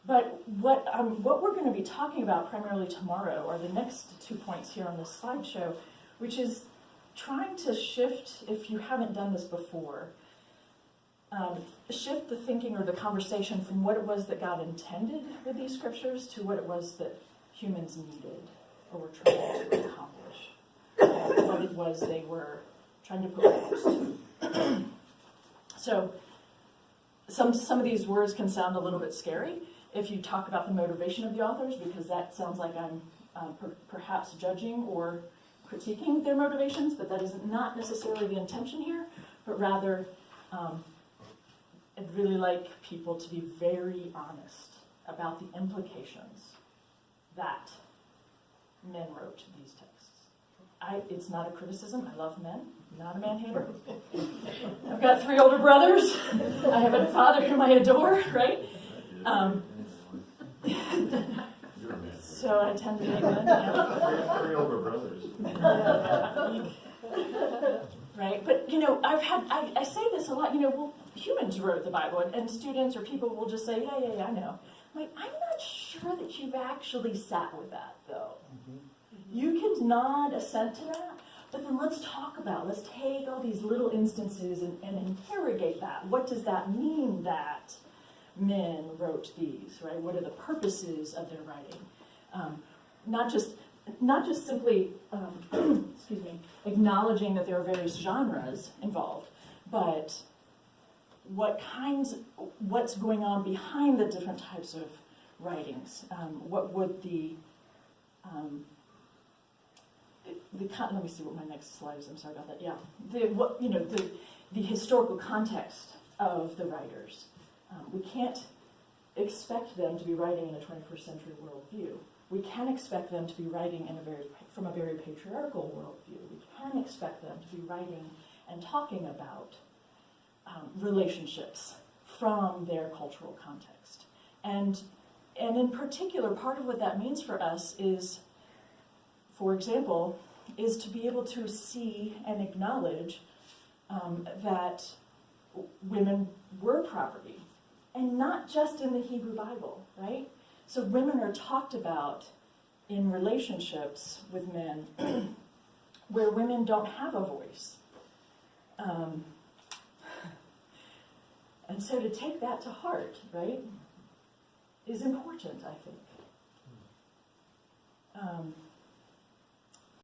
But what we're going to be talking about primarily tomorrow are the next 2 points here on this slideshow, which is trying to shift, if you haven't done this before, shift the thinking or the conversation from what it was that God intended with these scriptures to what it was that humans needed or were trying to accomplish, what it was they were trying to put words to. So some of these words can sound a little bit scary if you talk about the motivation of the authors, because that sounds like I'm perhaps judging or critiquing their motivations, but that is not necessarily the intention here, but rather I'd really like people to be very honest about the implications that men wrote these texts. It's not a criticism. I love men. I'm not a man hater. I've got 3 older brothers. I have a father whom I adore, right? So I tend to make men. Yeah. 3 older brothers. Right? But, I say this a lot, well, humans wrote the Bible, and students or people will just say, yeah, I know. I'm not sure that you've actually sat with that, though. Mm-hmm. You can nod assent to that, but then let's take all these little instances and interrogate that. What does that mean that men wrote these, right? What are the purposes of their writing? Not just simply, excuse me, acknowledging that there are various genres involved, but what's going on behind the different types of writings? What would let me see what my next slide is. I'm sorry about that. Yeah, the historical context of the writers. We can't expect them to be writing in a 21st century worldview. We can expect them to be writing from a very patriarchal worldview. We can expect them to be writing and talking about relationships from their cultural context. And in particular, part of what that means for us is, for example, is to be able to see and acknowledge that women were property, and not just in the Hebrew Bible, right? So women are talked about in relationships with men where women don't have a voice. And so to take that to heart, right, is important, I think.